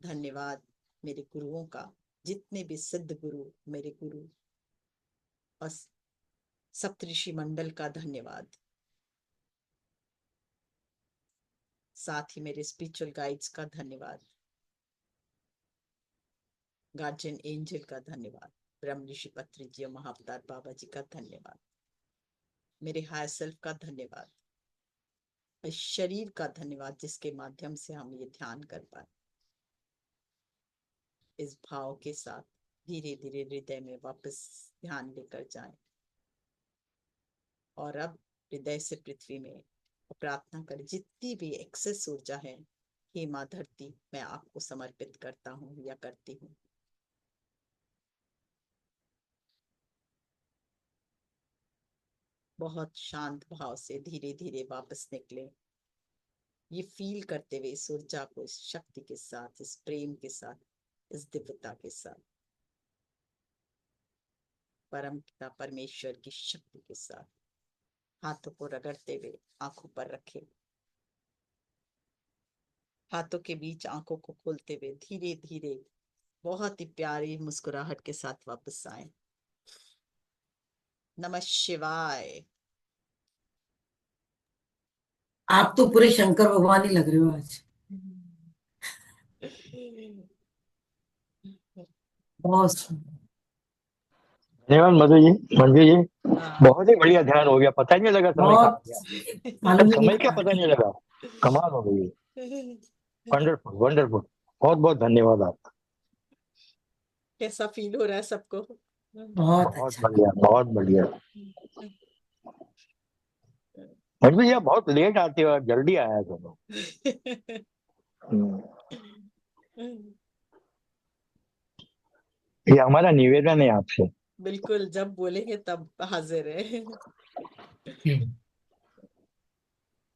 Speaker 2: धन्यवाद मेरे गुरुओं का, जितने भी सिद्ध गुरु, मेरे गुरु और सप्तऋषि मंडल का धन्यवाद। साथ ही मेरे स्पिरिचुअल गाइड्स का धन्यवाद, गार्जियन एंजल का धन्यवाद, ब्रह्म ऋषि पत्री जी और महाअवतार बाबा जी का धन्यवाद, मेरे हायर सेल्फ का धन्यवाद, इस शरीर का धन्यवाद जिसके माध्यम से हम ये ध्यान कर पाए। इस भाव के साथ धीरे धीरे हृदय में वापस ध्यान लेकर जाएं और अब हृदय से पृथ्वी में प्रार्थना करें, जितनी भी एक्सेस ऊर्जा है, हे माँ धरती, मैं आपको समर्पित करता हूँ या करती हूँ। बहुत शांत भाव से धीरे धीरे वापस निकले, ये फील करते हुए इस ऊर्जा को, इस शक्ति के साथ, इस प्रेम के साथ, इस दिव्यता के साथ, परम पिता परमेश्वर की शक्ति के साथ। हाथों को रगड़ते हुए आंखों पर रखें, हाथों के बीच आंखों को खोलते हुए धीरे धीरे बहुत ही प्यारी मुस्कुराहट के साथ वापस आए। नमः शिवाय।
Speaker 1: आप तो पूरे शंकर भगवान ही लग रहे हो आज। बहुत सुंदर।
Speaker 3: धन्यवाद मधु जी, मंजू जी।
Speaker 2: हाँ।
Speaker 3: बहुत ही बढ़िया ध्यान हो गया, पता ही नहीं लगा समय का
Speaker 1: बहुत
Speaker 3: गया।
Speaker 1: मालूम ही नहीं
Speaker 3: समय का
Speaker 1: पड़ा।
Speaker 3: पता नहीं लगा। कमाल हो गई। Wonderful wonderful. बहुत बहुत धन्यवाद आपका।
Speaker 2: कैसा फील हो रहा है सबको?
Speaker 1: बहुत
Speaker 3: बहुत
Speaker 1: अच्छा।
Speaker 3: बढ़िया, बहुत बढ़िया। मंजू जी आप बहुत लेट आते हो, आप जल्दी आया करो। हम्म, ये हमारा निवेदन है आपसे।
Speaker 2: बिल्कुल, जब बोलेंगे तब हाजिर है।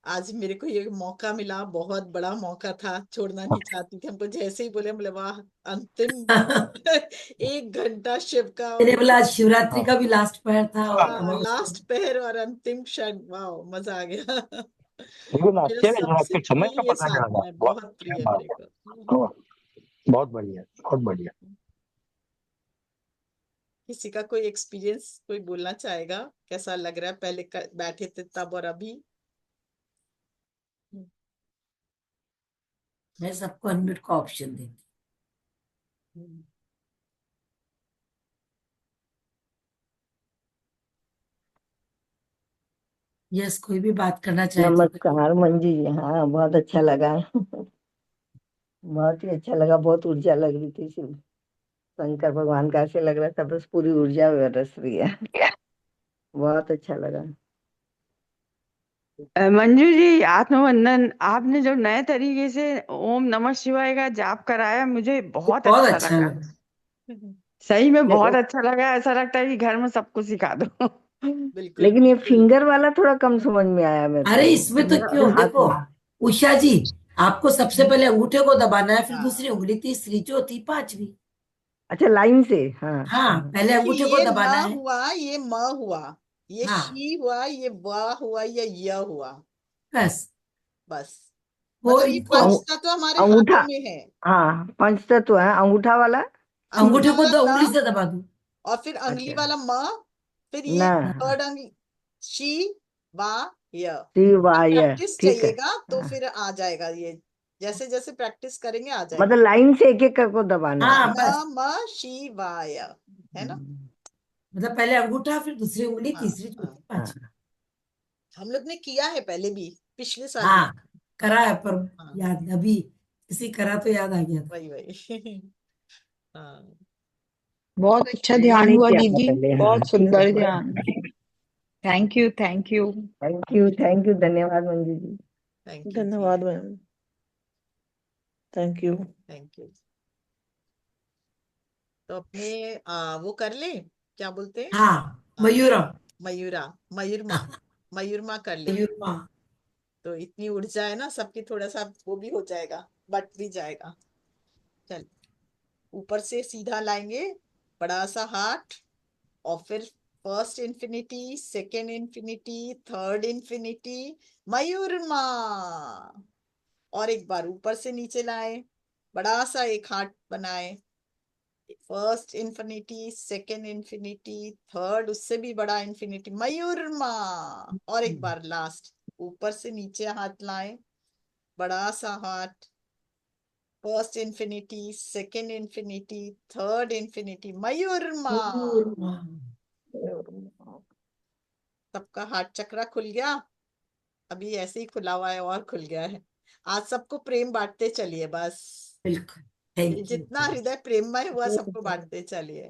Speaker 2: आज मेरे को ये मौका मिला, बहुत बड़ा मौका था, छोड़ना नहीं चाहती थी। हमको जैसे ही बोले, बोले वाह, अंतिम एक घंटा शिव का,
Speaker 1: मैंने
Speaker 2: और
Speaker 1: बोला आज शिवरात्रि
Speaker 3: हाँ
Speaker 1: का भी लास्ट पहर था और
Speaker 2: हाँ,
Speaker 1: अमावस्या
Speaker 2: लास्ट पहर और अंतिम क्षण, वाह, मजा आ गया।
Speaker 3: लेकिन
Speaker 2: मेरा
Speaker 3: आश्चर्य है
Speaker 2: सबसे
Speaker 3: कि समय
Speaker 2: प्रिय
Speaker 3: का
Speaker 2: ये
Speaker 3: पता नहीं लगा।
Speaker 2: साधना है,
Speaker 3: बहुत
Speaker 2: बहुत
Speaker 3: क्या
Speaker 2: प्रिय है
Speaker 3: बात
Speaker 2: मेरे
Speaker 3: है।
Speaker 2: को।
Speaker 3: हाँ, बहुत बढ़िया, बहुत बढ़िया।
Speaker 2: किसी का कोई एक्सपीरियंस, कोई बोलना चाहेगा, कैसा लग रहा है पहले बैठे थे तब और अभी?
Speaker 1: मैं सबको अनम्यूट का ऑप्शन देती
Speaker 2: हम्म।
Speaker 1: हूँ। यस, कोई भी बात करना चाहे तो करिए।
Speaker 4: नमस्कार मंजू जी। हाँ, बहुत अच्छा लगा। बहुत ही अच्छा लगा। बहुत ऊर्जा लग रही थी शिव शंकर भगवान का, ऐसे लग रहा था बस पूरी ऊर्जा बरस रही है। बहुत अच्छा लगा।
Speaker 5: मंजू जी, आत्मवंदन। आपने जो नए तरीके से ओम नमः शिवाय का जाप कराया, मुझे बहुत
Speaker 1: बहुत
Speaker 5: अच्छा
Speaker 1: अच्छा
Speaker 5: लगा।
Speaker 1: लगा।
Speaker 5: सही में बहुत
Speaker 4: लेकिन
Speaker 5: अच्छा लगा। ऐसा लगता है कि घर में सबको सिखा दो।
Speaker 2: बिल्कुल
Speaker 4: लेकिन ये
Speaker 2: बिल्कुल।
Speaker 4: फिंगर वाला थोड़ा कम समझ में आया मेरे
Speaker 1: अरे
Speaker 4: को।
Speaker 1: इसमें तो
Speaker 4: फिंगर
Speaker 1: क्यों,
Speaker 4: हाथ
Speaker 1: देखो
Speaker 4: में।
Speaker 1: उषा जी, आपको सबसे पहले अंगूठे को दबाना है, फिर
Speaker 2: हाँ,
Speaker 1: दूसरी उंगली, तीसरी, चौथी, पांचवी।
Speaker 4: अच्छा, लाइन से। हाँ
Speaker 1: हाँ,
Speaker 4: हाँ।
Speaker 1: पहले
Speaker 2: देखिए,
Speaker 1: अंगूठे को
Speaker 2: ये न
Speaker 1: दबाना है।
Speaker 2: हुआ, ये म हुआ, ये
Speaker 1: हाँ,
Speaker 2: शी हुआ, ये व हुआ, ये य हुआ,
Speaker 1: बस
Speaker 2: बस।
Speaker 1: वो
Speaker 2: मतलब ये
Speaker 1: इनको
Speaker 2: पंच तत्व हमारे
Speaker 4: अंगूठा।
Speaker 2: हाथों में है।
Speaker 4: हाँ, पंच तत्व है अंगूठा वाला।
Speaker 1: अंगूठे
Speaker 2: अंगूठा
Speaker 1: को
Speaker 2: वाला
Speaker 1: दो
Speaker 2: न,
Speaker 1: उंगली से दबा दो।
Speaker 2: और फिर अंगली
Speaker 4: अच्छा।
Speaker 2: वाला म, फिर ये
Speaker 4: न
Speaker 2: थर्ड अंगली शी, वा, य।
Speaker 4: शिवाय।
Speaker 2: प्रैक्टिस
Speaker 4: ठीक है।
Speaker 2: चाहिएगा तो
Speaker 4: हाँ।
Speaker 2: फिर आ जाएगा ये, जैसे जैसे प्रैक्टिस करेंगे आ जाएगा।
Speaker 4: मतलब लाइन से एक एक को दबाना
Speaker 2: हाँ,
Speaker 1: हाँ
Speaker 4: है।
Speaker 1: बस,
Speaker 2: न म शिवाय, है ना?
Speaker 1: मतलब पहले अंगूठा, फिर दूसरी उंगली,
Speaker 2: हाँ
Speaker 1: तीसरी, चौथी,
Speaker 2: हाँ,
Speaker 1: पांचवी।
Speaker 2: हम लोग ने किया है पहले भी, पिछले साल भी।
Speaker 1: हाँ, करा है पर
Speaker 2: हाँ,
Speaker 1: याद नहीं। अभी किसी करा तो याद आ गया था।
Speaker 2: वही वही। हाँ,
Speaker 6: बहुत अच्छा
Speaker 4: मैंने
Speaker 6: ध्यान
Speaker 4: नहीं
Speaker 6: हुआ
Speaker 4: किया था
Speaker 6: दीदी,
Speaker 4: पहले। हाँ,
Speaker 6: बहुत
Speaker 4: ठीक है।
Speaker 6: सुंदर ध्यान। Thank you, thank you.
Speaker 4: Thank you, thank you, धन्यवाद मंजू जी।
Speaker 2: थैंक यू जी,
Speaker 6: धन्यवाद ma'am, thank you.
Speaker 2: Thank you. तो अपने वो कर ले, क्या बोलते हैं,
Speaker 1: हाँ,
Speaker 2: आ,
Speaker 1: मयूरम।
Speaker 2: मयूरा, मयूरमा, मयूरमा कर ले।
Speaker 1: मयूरमा।
Speaker 2: तो इतनी ऊर्जा है ना सबकी, थोड़ा सा वो भी हो जाएगा, बट भी जाएगा। चल, ऊपर से सीधा लाएंगे, बड़ा सा हार्ट, और फिर first infinity, second infinity, third infinity, मयूरमा। और एक बार ऊपर से नीचे लाए, बड़ा सा एक हार्ट बनाए, first infinity, second infinity, third उससे भी बड़ा इन्फिनिटी, मयूरमा। और एक बार लास्ट, ऊपर से नीचे हाथ लाए, बड़ा सा heart, first infinity, second infinity, third infinity, मयूरमा।
Speaker 1: मयूरमा।
Speaker 2: सबका हार्ट चक्रा खुल गया। अभी ऐसे ही खुला हुआ है और खुल गया है। आज सबको प्रेम बांटते चलिए बस।
Speaker 1: बिल्कुल।
Speaker 2: ये
Speaker 1: थैंक यू,
Speaker 2: जितना
Speaker 1: थैंक
Speaker 2: हृदय प्रेममय हुआ सबको बांटते चलिए।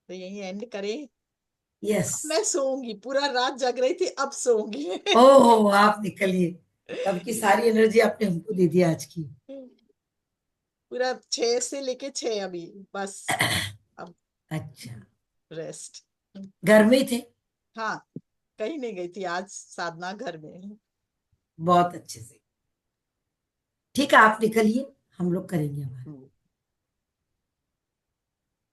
Speaker 2: तो यही एंड करें।
Speaker 1: यू। यस।
Speaker 2: मैं सोऊंगी, पूरा रात जग रही थी, अब सोऊंगी।
Speaker 1: ओहो, आप निकलिए। तब की सारी एनर्जी आपने हमको दे दी आज की।
Speaker 2: पूरा 6 से लेके 6 अभी, बस अब
Speaker 1: अच्छा,
Speaker 2: रेस्ट।
Speaker 1: घर में ही थे?
Speaker 2: हाँ, कहीं नहीं गई थी आज, साधना घर में।
Speaker 1: बहुत अच्छे से। ठीक है, आप निकलिए, हम लोग करेंगे हमारा।